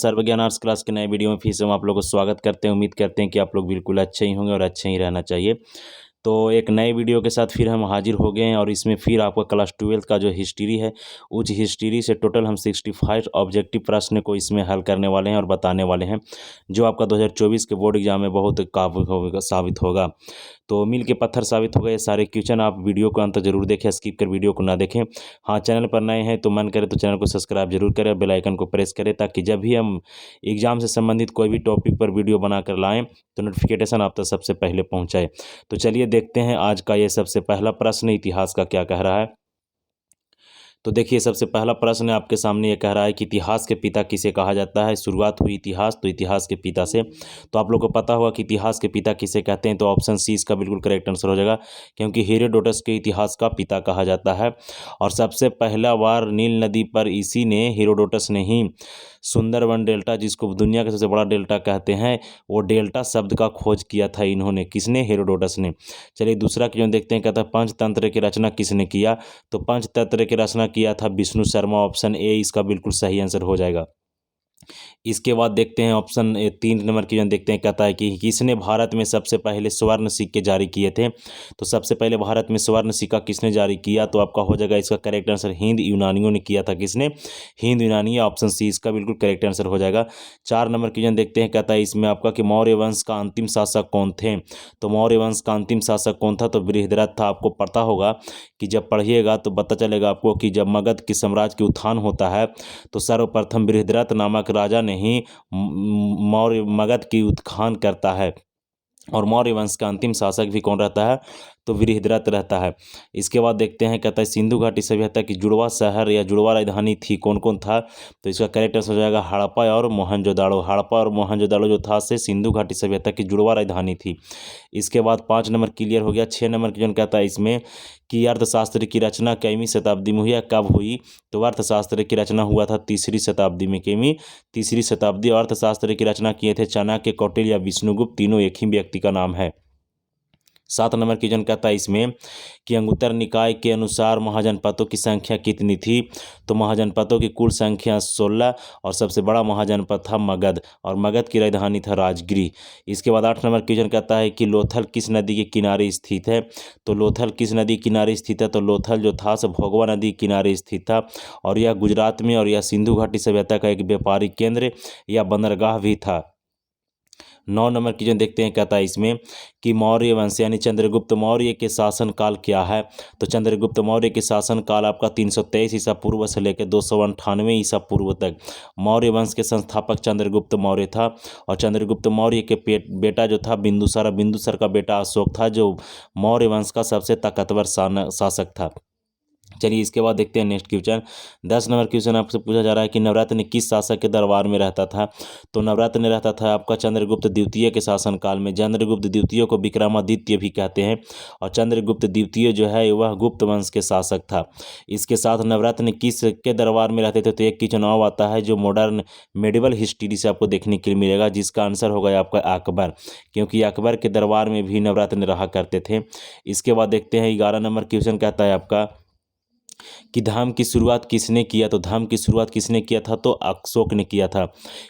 सर्वज्ञान arts class के नए video में फिर से हम आप लोगों को स्वागत करते हैं। उम्मीद करते हैं कि आप लोग बिल्कुल अच्छे ही होंगे और अच्छे ही रहना चाहिए। तो एक नए वीडियो के साथ फिर हम हाजिर हो गए हैं और इसमें फिर आपका क्लास 12 का जो हिस्ट्री है उस हिस्ट्री से टोटल हम 65 ऑब्जेक्टिव प्रश्न को इसमें हल करने वाले हैं और बताने वाले हैं, जो आपका 2024 के बोर्ड एग्जाम में बहुत काबिल साबित होगा। तो मील के पत्थर साबित हो गए सारे क्वेश्चन। आप वीडियो को अंत जरूर देखें, स्किप कर वीडियो को ना देखें। हाँ, चैनल पर नए हैं तो मन करे तो चैनल को सब्सक्राइब जरूर करें और बेल आइकन को प्रेस करें, ताकि जब भी हम एग्जाम से संबंधित कोई भी टॉपिक पर वीडियो बनाकर लाएं तो नोटिफिकेशन आप तक सबसे पहले पहुंचाए। तो चलिए देखते हैं आज का ये सबसे पहला प्रश्न इतिहास का क्या कह रहा है। तो देखिए, सबसे पहला प्रश्न आपके सामने ये कह रहा है कि इतिहास के पिता किसे कहा जाता है। शुरुआत हुई इतिहास तो इतिहास के पिता से। तो आप लोग को पता होगा कि इतिहास के पिता किसे कहते हैं, तो ऑप्शन सी इसका बिल्कुल करेक्ट आंसर हो जाएगा, क्योंकि हेरोडोटस के इतिहास का पिता कहा जाता है। और सबसे पहला बार नील नदी पर इसी ने, हेरोडोटस ने ही सुंदरबन डेल्टा, जिसको दुनिया का सबसे बड़ा डेल्टा कहते हैं, वो डेल्टा शब्द का खोज किया था। इन्होंने, किसने? हेरोडोटस ने। चलिए दूसरा क्वेश्चन देखते हैं। कहता है पंचतंत्र की रचना किसने किया। तो पंचतंत्र की रचना किया था विष्णु शर्मा। ऑप्शन ए इसका बिल्कुल सही आंसर हो जाएगा। इसके बाद देखते हैं ऑप्शन 3 नंबर क्वेश्चन देखते हैं। कहता है कि किसने भारत में सबसे पहले स्वर्ण सिक्के जारी किए थे। तो सबसे पहले भारत में स्वर्ण सिक्का किसने जारी किया, तो आपका हो जाएगा इसका करेक्ट आंसर हिंद यूनानियों ने किया था। किसने? हिंद यूनानी। ऑप्शन सी इसका बिल्कुल करेक्ट आंसर हो जाएगा। 4 नंबर क्वेश्चन देखते हैं। कहता है इसमें आपका कि मौर्य वंश का अंतिम शासक कौन थे। तो मौर्य वंश का अंतिम शासक कौन था, तो बृहद्रथ था। आपको पता होगा कि जब पढ़िएगा तो पता चलेगा आपको कि जब मगध के साम्राज्य के उत्थान होता है तो सर्वप्रथम बृहद्रथ नामक राजा ने ही मौर्य मगध की उत्थान करता है। और मौर्य वंश का अंतिम शासक भी कौन रहता है, तो बृहद्रथ रहता है। इसके बाद देखते हैं। कहता है सिंधु घाटी सभ्यता की जुड़वा शहर या जुड़वा राजधानी थी, कौन कौन था। तो इसका करेक्ट आंसर हो जाएगा हड़प्पा और मोहनजोदाड़ो। हड़प्पा और मोहनजोदाड़ो जो था से सिंधु घाटी सभ्यता की जुड़वा राजधानी थी। इसके बाद 5 नंबर क्लियर हो गया। 6 नंबर क्वेश्चन कहता है इसमें कि अर्थशास्त्र की रचना कैवीं शताब्दी में हुई या कब हुई। तो अर्थशास्त्र की रचना हुआ था 3री शताब्दी में। कैवीं? 3री शताब्दी। और अर्थशास्त्र की रचना किए थे चाणक्य, कौटिल्य या विष्णुगुप्त। तीनों एक ही व्यक्ति का नाम है। 7 नंबर क्वेश्चन कहता है इसमें कि अंगुत्तर निकाय के अनुसार महाजनपदों की संख्या कितनी थी। तो महाजनपदों की कुल संख्या 16 और सबसे बड़ा महाजनपद था मगध, और मगध की राजधानी था राजगिरी। इसके बाद 8 नंबर क्वेश्चन कहता है कि लोथल किस नदी के किनारे स्थित है। तो लोथल किस नदी के किनारे स्थित है। तो लोथल जो था सो भोगवा नदी के किनारे स्थित था, और यह गुजरात में और यह सिंधु घाटी सभ्यता का एक व्यापारिक केंद्र या बंदरगाह भी था। 9 नंबर क्वेश्चन देखते हैं। कहता है इसमें कि मौर्य वंश यानी चंद्रगुप्त मौर्य के शासनकाल क्या है। तो चंद्रगुप्त मौर्य के शासनकाल आपका 323 ईसा पूर्व से लेकर 298 ईसा पूर्व तक। मौर्य वंश के संस्थापक चंद्रगुप्त मौर्य था, और चंद्रगुप्त मौर्य के बेटा जो था बिंदुसार, बिंदुसार का बेटा अशोक था, जो मौर्य वंश का सबसे ताकतवर शासक था। चलिए इसके बाद देखते हैं नेक्स्ट क्वेश्चन। 10 नंबर क्वेश्चन आपसे पूछा जा रहा है कि नवरत्न किस शासक के दरबार में रहता था। तो नवरत्न रहता था आपका चंद्रगुप्त द्वितीय के शासनकाल में। चंद्रगुप्त द्वितीय को विक्रमादित्य भी कहते हैं, और चंद्रगुप्त द्वितीय जो है वह गुप्त वंश के शासक था। इसके साथ नवरत्न किस के दरबार में रहते थे। तो एक क्वेश्चन और आता है जो मॉडर्न मेडिवल हिस्ट्री से आपको देखने के लिए मिलेगा, जिसका आंसर होगा आपका अकबर, क्योंकि अकबर के दरबार में भी नवरत्न रहा करते थे। इसके बाद देखते हैं 11 नंबर क्वेश्चन कहता है आपका कि धर्म की शुरुआत किसने किया। तो धर्म की शुरुआत किसने किया था, तो अशोक ने किया था,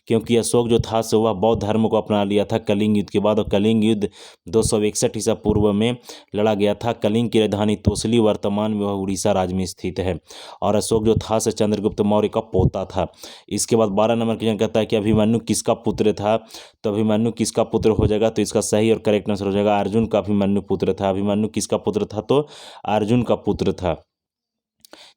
क्योंकि अशोक जो था सो वह बौद्ध धर्म को अपना लिया था कलिंग युद्ध के बाद। और कलिंग युद्ध 261 ईसा पूर्व में लड़ा गया था। कलिंग की राजधानी तोसली वर्तमान में वह उड़ीसा राज्य में स्थित है, और अशोक जो था से चंद्रगुप्त मौर्य का पोता था। इसके बाद 12 नंबर क्वेश्चन कहता है कि अभिमन्यु किसका पुत्र था। तो अभिमन्यु किसका पुत्र हो जाएगा, तो इसका सही और करेक्ट आंसर हो जाएगा अर्जुन का अभिमन्यु पुत्र था। अभिमन्यु किसका पुत्र था, तो अर्जुन का पुत्र था।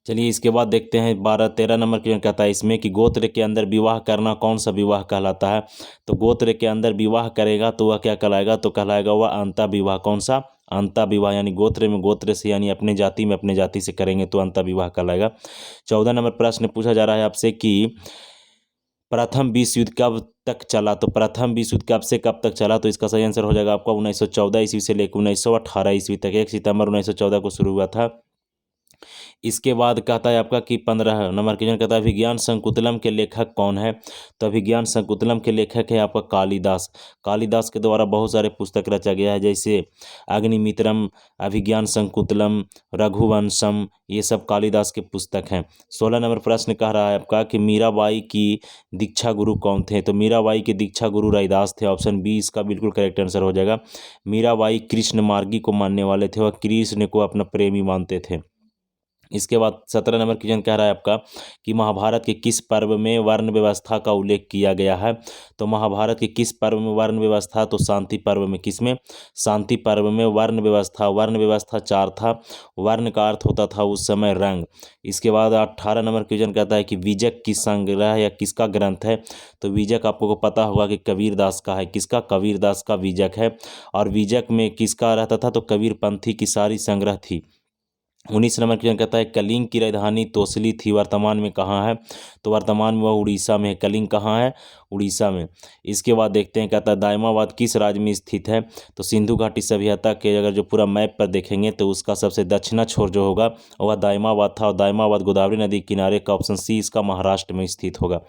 चलिए इसके बाद देखते हैं 13 नंबर क्वेश्चन कहता है इसमें कि गोत्र के अंदर विवाह करना कौन सा विवाह कहलाता है। तो गोत्र के अंदर विवाह करेगा तो वह क्या कहलाएगा, तो कहलाएगा वह अंता विवाह। कौन सा? अंता विवाह, यानी गोत्र में गोत्र से, यानी अपने जाति में अपने जाति से करेंगे तो अंता विवाह कहलाएगा। 14 नंबर प्रश्न पूछा जा रहा है आपसे कि प्रथम विश्व युद्ध कब तक चला। तो प्रथम विश्व युद्ध कब से कब तक चला। तो इसका सही आंसर हो जाएगा आपका 1914 ईस्वी से लेकर 1918 ईस्वी तक। 1 सितंबर 1914 को शुरू हुआ था। इसके बाद कहता है आपका कि 15 नंबर क्वेश्चन कहता है अभिज्ञान शकुंतलम के लेखक कौन है। तो अभिज्ञान शकुंतलम के लेखक है आपका कालिदास। कालिदास के द्वारा बहुत सारे पुस्तक रचा गया है, जैसे अग्निमित्रम, अभिज्ञान शकुंतलम, रघुवंशम, ये सब कालिदास के पुस्तक हैं। 16 नंबर प्रश्न कह रहा है आपका कि मीराबाई की दीक्षा गुरु कौन थे। तो मीराबाई के दीक्षा गुरु रैदास थे। ऑप्शन बी इसका बिल्कुल करेक्ट आंसर हो जाएगा। मीराबाई कृष्ण मार्गी को मानने वाले थे और कृष्ण को अपना प्रेमी मानते थे। इसके बाद 17 नंबर क्वेश्चन कह रहा है आपका कि महाभारत के किस पर्व में वर्ण व्यवस्था का उल्लेख किया गया है। तो महाभारत के किस पर्व में वर्ण व्यवस्था, तो शांति पर्व में। किसमें? शांति पर्व में वर्ण व्यवस्था। वर्ण व्यवस्था 4 था। वर्ण का अर्थ होता था उस समय रंग। इसके बाद 18 नंबर क्वेश्चन कहता है कि विजक किस संग्रह या किसका ग्रंथ है। तो विजक आपको पता होगा कि कबीरदास का है। किसका? कबीरदास का विजक है। और विजक में किसका रहता था, तो कबीरपंथी की सारी संग्रह थी। 19 नंबर क्वेश्चन कहता है कलिंग की राजधानी तोसली थी, वर्तमान में कहाँ है। तो वर्तमान में वह उड़ीसा में है। कलिंग कहाँ है? उड़ीसा में। इसके बाद देखते हैं कहता है दायमाबाद किस राज्य में स्थित है। तो सिंधु घाटी सभ्यता के अगर जो पूरा मैप पर देखेंगे तो उसका सबसे दक्षिणा छोर जो होगा वह दायमाबाद था, और दायमाबाद गोदावरी नदी के किनारे का। ऑप्शन सी इसका महाराष्ट्र में स्थित होगा।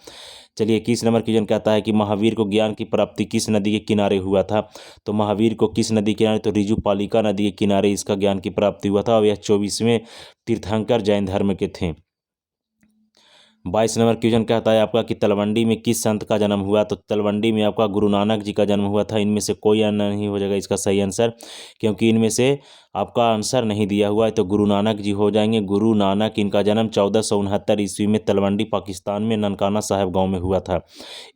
चलिए 21 नंबर क्वेश्चन कहता है कि महावीर को ज्ञान की प्राप्ति किस नदी के किनारे हुआ था। तो महावीर को किस नदी के किनारे, तो ऋजुपालिका नदी के किनारे इसका ज्ञान की प्राप्ति हुआ था, और यह 24वें तीर्थंकर जैन धर्म के थे। 22 नंबर क्वेश्चन कहता है आपका कि तलवंडी में किस संत का जन्म हुआ। तो तलवंडी में आपका गुरु नानक जी का जन्म हुआ था। इनमें से कोई नहीं हो जाएगा इसका सही आंसर, क्योंकि इनमें से आपका आंसर नहीं दिया हुआ है, तो गुरु नानक जी हो जाएंगे। गुरु नानक, इनका जन्म 1469 ईस्वी में तलवंडी पाकिस्तान में ननकाना साहब गांव में हुआ था।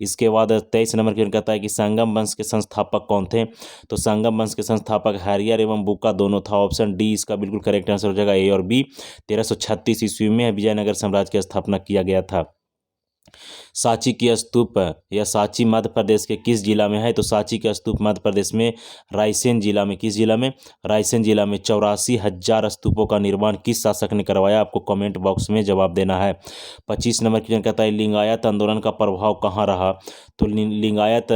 इसके बाद 23 नंबर क्वेश्चन कहता है कि संगम वंश के संस्थापक कौन थे। तो संगम वंश के संस्थापक हैरियर एवं बुका दोनों था। ऑप्शन डी इसका बिल्कुल करेक्ट आंसर हो जाएगा, ए और बी। 1336 ईस्वी में विजयनगर साम्राज्य की स्थापना किया गया था। सांची की स्तूप या सांची मध्य प्रदेश के किस जिला में है। तो सांची का स्तूप मध्य प्रदेश में रायसेन जिला में। किस जिला में? रायसेन जिला में। 84,000 स्तूपों का निर्माण किस शासक ने करवाया, आपको कमेंट बॉक्स में जवाब देना है। 25 नंबर क्वेश्चन कहता है लिंगायत आंदोलन का प्रभाव कहाँ रहा। तो लिंगायत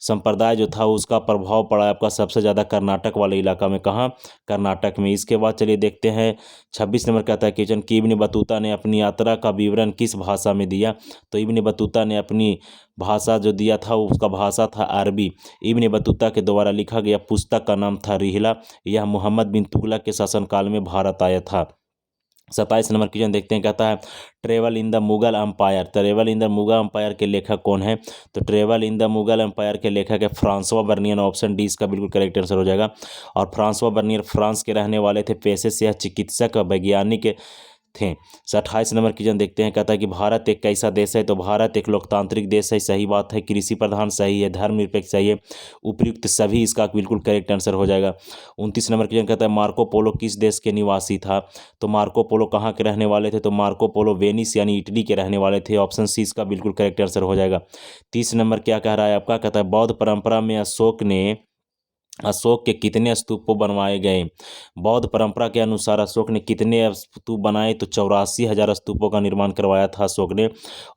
संप्रदाय जो था उसका प्रभाव पड़ा आपका सबसे ज़्यादा कर्नाटक वाले इलाका में। कहाँ? कर्नाटक में। इसके बाद चलिए देखते हैं 26 नंबर कहता है क्वेश्चन कि इब्न बतूता ने अपनी यात्रा का विवरण किस भाषा में दिया। तो इब्न बतूता ने अपनी भाषा जो दिया था उसका भाषा था अरबी। इब्न बतूता के द्वारा लिखा गया पुस्तक का नाम था रिहला। यह मोहम्मद बिन तुगलक के शासनकाल में भारत आया था। 27 नंबर क्वेश्चन देखते हैं कहता है travel in the Mughal empire. Travel in the Mughal empire के लेखक कौन है। तो travel in the Mughal empire के लेखक है फ्रांसवा बर्नियर। ऑप्शन डी इसका बिल्कुल करेक्ट आंसर हो जाएगा। और फ्रांसवा बर्नियर फ्रांस के रहने वाले थे, पेशे से यह चिकित्सक वैज्ञानिक थे। 28 नंबर क्वेश्चन देखते हैं कहता है कि भारत एक कैसा देश है। तो भारत एक लोकतांत्रिक देश है, सही बात है। कृषि प्रधान सही है। धर्मनिरपेक्ष सही है। उपयुक्त सभी इसका बिल्कुल करेक्ट आंसर हो जाएगा। 29 नंबर क्वेश्चन कहता है मार्को पोलो किस देश के निवासी था। तो मार्को पोलो कहाँ के रहने वाले थे। तो मार्को पोलो वेनिस यानी इटली के रहने वाले थे। ऑप्शन सी इसका बिल्कुल करेक्ट आंसर हो जाएगा। 30 नंबर क्या कह रहा है आपका, कहता है बौद्ध परंपरा में अशोक के कितने स्तूप बनवाए गए। बौद्ध परंपरा के अनुसार अशोक ने कितने स्तूप बनाए। तो 84,000 स्तूपों का निर्माण करवाया था अशोक ने।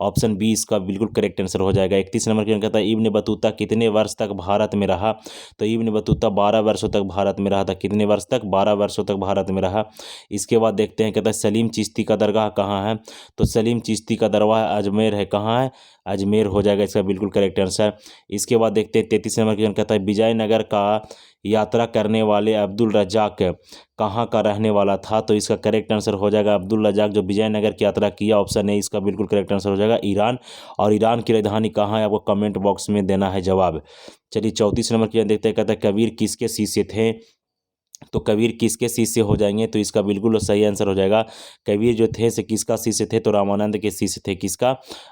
ऑप्शन बी इसका बिल्कुल करेक्ट आंसर हो जाएगा। 31 नंबर क्वेश्चन कहता है इब्न बतूता कितने वर्ष तक भारत में रहा। तो इब्न बतूता 12 वर्षों तक भारत में रहा था। कितने वर्ष तक? 12 वर्षों तक भारत में रहा। इसके बाद देखते हैं कहता है सलीम चिश्ती का दरगाह कहाँ है। तो सलीम चिश्ती का दरगाह अजमेर है। कहाँ है? अजमेर हो जाएगा इसका बिल्कुल करेक्ट आंसर। इसके बाद देखते हैं 33 नंबर क्वेश्चन कहता है विजयनगर का यात्रा करने वाले अब्दुल रज्जाक कहाँ का रहने वाला था। तो इसका करेक्ट आंसर हो जाएगा अब्दुल रज्जाक जो विजयनगर की यात्रा किया। ऑप्शन ए इसका बिल्कुल करेक्ट आंसर हो जाएगा ईरान। और ईरान की राजधानी कहाँ है आपको कमेंट बॉक्स में देना है जवाब। चलिए 34 नंबर क्वेश्चन देखते हैं कहता है कबीर किसके शिष्य थे। तो कबीर किसके शिष्य हो जाएंगे। तो इसका बिल्कुल सही आंसर हो जाएगा कबीर जो थे से किसका शिष्य थे। तो रामानंद के शिष्य थे। किसका?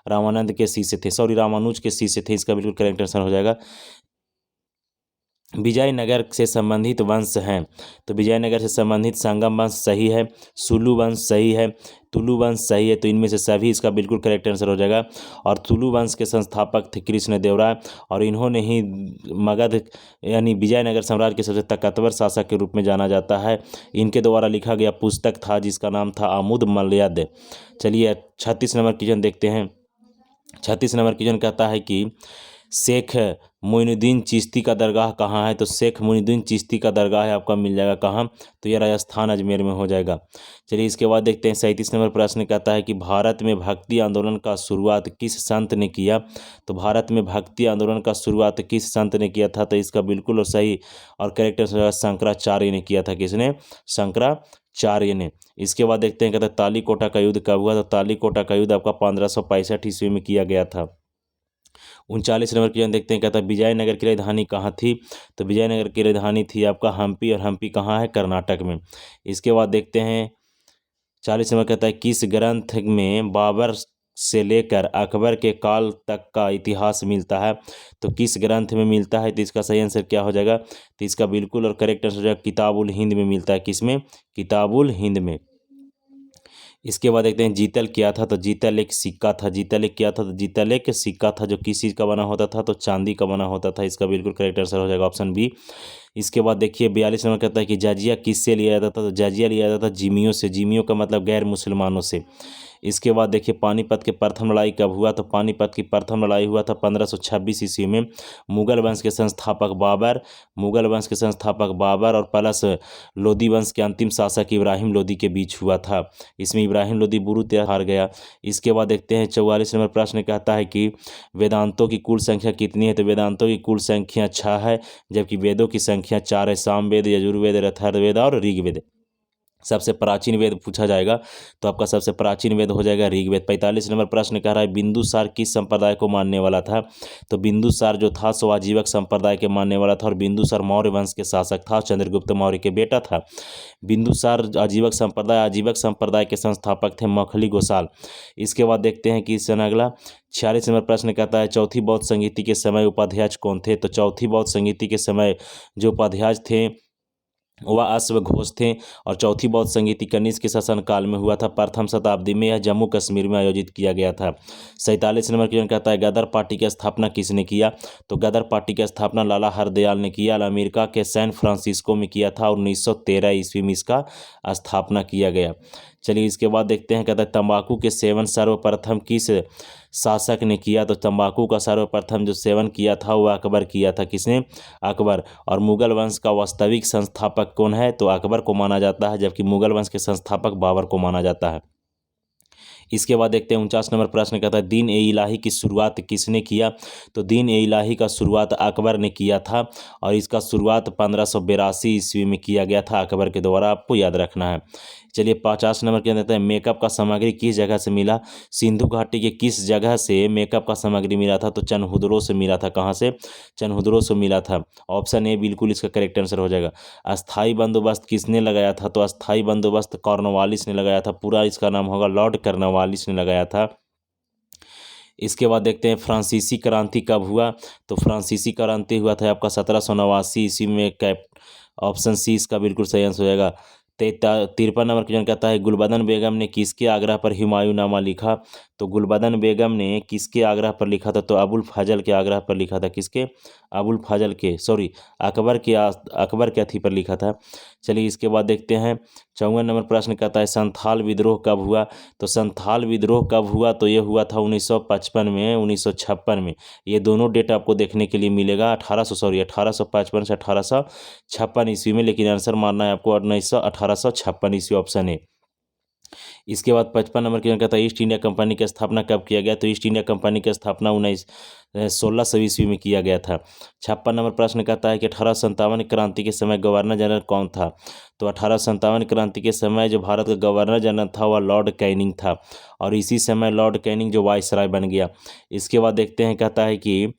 रामानंद के शिष्य थे, सॉरी रामानुज के शिष्य थे। इसका बिल्कुल करेक्ट आंसर हो जाएगा। विजयनगर से संबंधित वंश हैं। तो विजयनगर से संबंधित संगम वंश सही है, सुलू वंश सही है, तुलु वंश सही है। तो इनमें से सभी इसका बिल्कुल करेक्ट आंसर हो जाएगा। और तुलु वंश के संस्थापक थे कृष्णदेवराय, और इन्होंने ही मगध यानी विजयनगर साम्राज्य के सबसे ताकतवर शासक के रूप में जाना जाता है। इनके द्वारा लिखा गया पुस्तक था जिसका नाम था आमुद मल्यद। चलिए 36 नंबर क्वेश्चन देखते हैं। 36 नंबर क्वेश्चन कहता है कि शेख मोइनुद्दीन चिश्ती का दरगाह कहाँ है, तो शेख मोइनुद्दीन चिश्ती का दरगाह है आपका मिल जाएगा कहाँ, तो ये राजस्थान अजमेर में हो जाएगा। चलिए इसके बाद देखते हैं 37 नंबर प्रश्न कहता है कि भारत में भक्ति आंदोलन का शुरुआत किस संत ने किया, तो भारत में भक्ति आंदोलन का शुरुआत किस संत ने किया था, तो इसका बिल्कुल और सही और करेक्ट आंसर शंकराचार्य ने किया था। किसने? शंकराचार्य ने। इसके बाद देखते हैं कहता है तालीकोटा का युद्ध कब हुआ, तो तालीकोटा का युद्ध आपका 1565 ईस्वी में किया गया था। 39 नंबर क्वेश्चन देखते हैं कहता है विजयनगर की राजधानी कहाँ थी, तो विजयनगर की राजधानी थी आपका हम्पी, और हम्पी कहाँ है? कर्नाटक में। इसके बाद देखते हैं 40 नंबर कहता है किस ग्रंथ में बाबर से लेकर अकबर के काल तक का इतिहास मिलता है, तो किस ग्रंथ में मिलता है, तो इसका सही आंसर क्या हो जाएगा, तो इसका बिल्कुल और करेक्ट आंसर हो जाएगा किताबुल हिंद में मिलता है। किसमें? किताबुल हिंद में। इसके बाद देखते हैं जीतल क्या था, तो जीतल एक सिक्का था। जीतल एक क्या था, तो जीतल एक सिक्का था जो किस चीज़ का बना होता था, तो चांदी का बना होता था। इसका बिल्कुल करेक्ट आंसर हो जाएगा ऑप्शन बी। इसके बाद देखिए 42 नंबर कहता है कि जजिया किससे लिया जाता था, तो जजिया लिया जाता था जिमियों से। जिमियों का मतलब गैर मुसलमानों से। इसके बाद देखिए पानीपत के प्रथम लड़ाई कब हुआ, तो पानीपत की प्रथम लड़ाई हुआ था 1526 ईस्वी में। मुगल वंश के संस्थापक बाबर, मुगल वंश के संस्थापक बाबर और प्लस लोदी वंश के अंतिम शासक इब्राहिम लोदी के बीच हुआ था। इसमें इब्राहिम लोदी बुरी तरह हार गया। इसके बाद देखते हैं 44 नंबर प्रश्न कहता है कि वेदांतों की कुल संख्या कितनी है, तो वेदांतों की कुल संख्या 6 है, जबकि वेदों की संख्या 4 है। सामवेद, यजुर्वेद, अथर्ववेद और ऋग्वेद। सबसे प्राचीन वेद पूछा जाएगा तो आपका सबसे प्राचीन वेद हो जाएगा ऋग्वेद। 45 नंबर प्रश्न कह रहा है बिंदुसार किस संप्रदाय को मानने वाला था, तो बिंदुसार जो था सो आजीवक संप्रदाय के मानने वाला था, और बिंदुसार मौर्य वंश के शासक था, चंद्रगुप्त मौर्य के बेटा था। बिंदुसार आजीवक संप्रदाय के संस्थापक थे मखली गोसाल। इसके बाद देखते हैं कि इस अगला 46 नंबर प्रश्न कहता है चौथी बौद्ध संगीति के समय उपाध्याय कौन थे, तो चौथी बौद्ध संगीति के समय जो उपाध्याय थे वह अश्वघोष थे, और चौथी बौद्ध संगीति कनिष्क के शासनकाल में हुआ था। प्रथम शताब्दी में यह जम्मू कश्मीर में आयोजित किया गया था। 47 नंबर क्वेश्चन कहता है गदर पार्टी की स्थापना किसने किया, तो गदर पार्टी की स्थापना लाला हरदयाल ने किया। अमेरिका के सैन फ्रांसिस्को में किया था, और 1913 ईस्वी में इसका स्थापना किया गया। चलिए इसके बाद देखते हैं कहता है तंबाकू के सेवन सर्वप्रथम किस शासक ने किया, तो तंबाकू का सर्वप्रथम जो सेवन किया था वह अकबर किया था। किसने? अकबर। और मुगल वंश का वास्तविक संस्थापक कौन है, तो अकबर को माना जाता है, जबकि मुगल वंश के संस्थापक बाबर को माना जाता है। इसके बाद देखते हैं 49 नंबर प्रश्न कहता है दीन ए इलाही की शुरुआत किसने किया, तो दीन ए इलाही का शुरुआत अकबर ने किया था, और इसका शुरुआत 1582 ईस्वी में किया गया था अकबर के द्वारा, आपको याद रखना है। चलिए 50 नंबर क्या देता है मेकअप का सामग्री किस जगह से मिला, सिंधु घाटी के किस जगह से मेकअप का सामग्री मिला था, तो चनहुदरो से मिला था। कहाँ से? चनहुदरो से मिला था। ऑप्शन ए बिल्कुल इसका करेक्ट आंसर हो जाएगा। अस्थाई बंदोबस्त किसने लगाया था, तो अस्थाई बंदोबस्त कॉर्नवालिस ने लगाया था। पूरा इसका नाम होगा लॉर्ड कॉर्नवालिस ने लगाया था। इसके बाद देखते हैं फ्रांसीसी क्रांति कब हुआ, तो फ्रांसीसी क्रांति हुआ था आपका 1789 ईस्वी में। कैप ऑप्शन सी इसका बिल्कुल सही आंसर हो जाएगा। 53 नंबर क्वेश्चन कहता है गुलबदन बेगम ने किसके आग्रह पर हुमायूंनामा लिखा, तो गुलबदन बेगम ने किसके आग्रह पर लिखा था, तो अबुल फजल के आग्रह पर लिखा था। किसके? अबुल फजल के, सॉरी अकबर के अथी पर लिखा था। चलिए इसके बाद देखते हैं 54 नंबर प्रश्न कहता है संथाल विद्रोह कब हुआ, तो संथाल विद्रोह कब हुआ, तो ये हुआ था 1955 में, 1956 में। ये दोनों डेट आपको देखने के लिए मिलेगा 1855 से 1856 ईस्वी में, लेकिन आंसर मानना है आपको 1856 ईस्वी, ऑप्शन है। इसके बाद 55 नंबर क्वेश्चन कहता है ईस्ट इंडिया कंपनी की स्थापना कब किया गया, तो ईस्ट इंडिया कंपनी की स्थापना 1600 ईस्वी में किया गया था। 56 नंबर प्रश्न कहता है कि 1857 क्रांति के समय गवर्नर जनरल कौन था, तो 1857 क्रांति के समय जो भारत का गवर्नर जनरल था वह लॉर्ड कैनिंग था, और इसी समय लॉर्ड कैनिंग जो वायसराय बन गया। इसके बाद देखते हैं कहता है कि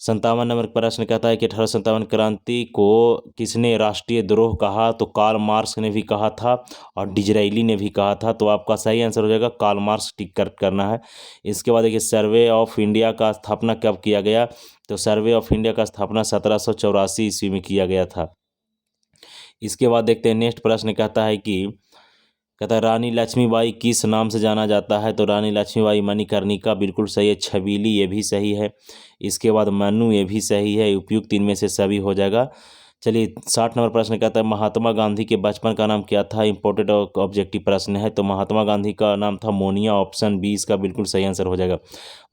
57 नंबर प्रश्न कहता है कि 1857 क्रांति को किसने राष्ट्रीय द्रोह कहा, तो कार्ल मार्क्स ने भी कहा था, और डिजराइली ने भी कहा था। तो आपका सही आंसर हो जाएगा कार्ल मार्क्स, टिक करना है। इसके बाद देखिए सर्वे ऑफ इंडिया का स्थापना कब किया गया, तो सर्वे ऑफ इंडिया का स्थापना 1784 ईस्वी में किया गया था। इसके बाद देखते हैं नेक्स्ट प्रश्न कहता है रानी लक्ष्मीबाई किस नाम से जाना जाता है, तो रानी लक्ष्मीबाई मणिकर्णिका बिल्कुल सही है। छबीली ये भी सही है। इसके बाद मनु ये भी सही है। उपयुक्त इनमें से सभी हो जाएगा। चलिए 60 नंबर प्रश्न कहता है महात्मा गांधी के बचपन का नाम क्या था। इंपॉर्टेंट और ऑब्जेक्टिव प्रश्न है। तो महात्मा गांधी का नाम था मोनिया। ऑप्शन बी इसका बिल्कुल सही आंसर हो जाएगा।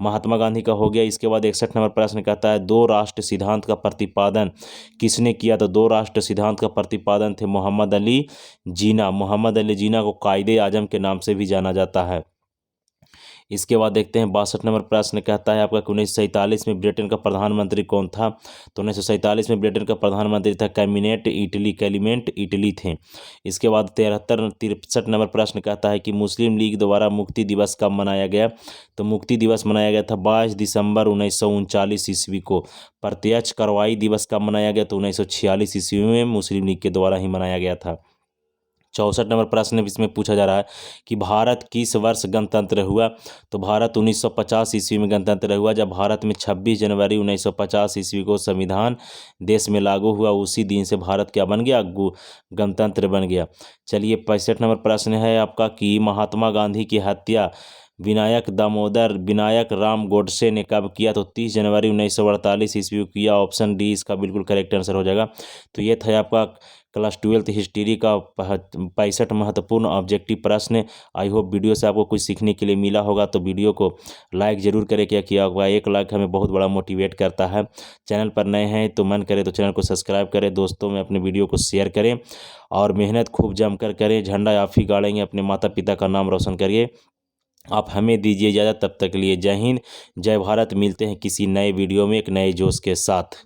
महात्मा गांधी का हो गया। इसके बाद 61 नंबर प्रश्न कहता है दो राष्ट्र सिद्धांत का प्रतिपादन किसने किया। तो दो राष्ट्र सिद्धांत का प्रतिपादन थे मोहम्मद अली जीना। मोहम्मद अली जीना को कायदे आजम के नाम से भी जाना जाता है। इसके बाद देखते हैं 62 नंबर प्रश्न कहता है आपका 1947 में ब्रिटेन का प्रधानमंत्री कौन था। तो 1947 में ब्रिटेन का प्रधानमंत्री था क्लेमेंट इटली थे। इसके बाद 63 नंबर प्रश्न कहता है कि मुस्लिम लीग द्वारा मुक्ति दिवस कब मनाया गया। तो मुक्ति दिवस मनाया गया था 22 दिसंबर 1939 ईस्वी को। प्रत्यक्ष कार्रवाई दिवस कब मनाया गया। तो 1946 ईस्वी में मुस्लिम लीग के द्वारा ही मनाया गया था। 64 नंबर प्रश्न इसमें पूछा जा रहा है कि भारत किस वर्ष गणतंत्र हुआ। तो भारत 1950 ईस्वी में गणतंत्र हुआ। जब भारत में 26 जनवरी 1950 ईस्वी को संविधान देश में लागू हुआ, उसी दिन से भारत क्या बन गया, गणतंत्र बन गया। चलिए 65 नंबर प्रश्न है आपका कि महात्मा गांधी की हत्या विनायक राम गोडसे ने कब किया। तो 30 जनवरी 1948 ईस्वी को किया। ऑप्शन डी इसका बिल्कुल करेक्ट आंसर हो जाएगा। तो ये था आपका क्लास 12 हिस्ट्री का 65 महत्वपूर्ण ऑब्जेक्टिव प्रश्न। आई होप वीडियो से आपको कुछ सीखने के लिए मिला होगा। तो वीडियो को लाइक ज़रूर करें। क्या किया होगा, एक लाइक हमें बहुत बड़ा मोटिवेट करता है। चैनल पर नए हैं तो मन करे तो चैनल को सब्सक्राइब करें, दोस्तों में अपने वीडियो को शेयर करें और मेहनत खूब जमकर करें। झंडा आप ही गाड़ेंगे, अपने माता पिता का नाम रोशन करिए। आप हमें दीजिए इजाज़त, तब तक के लिए जय हिंद जय भारत। मिलते हैं किसी नए वीडियो में एक नए जोश के साथ।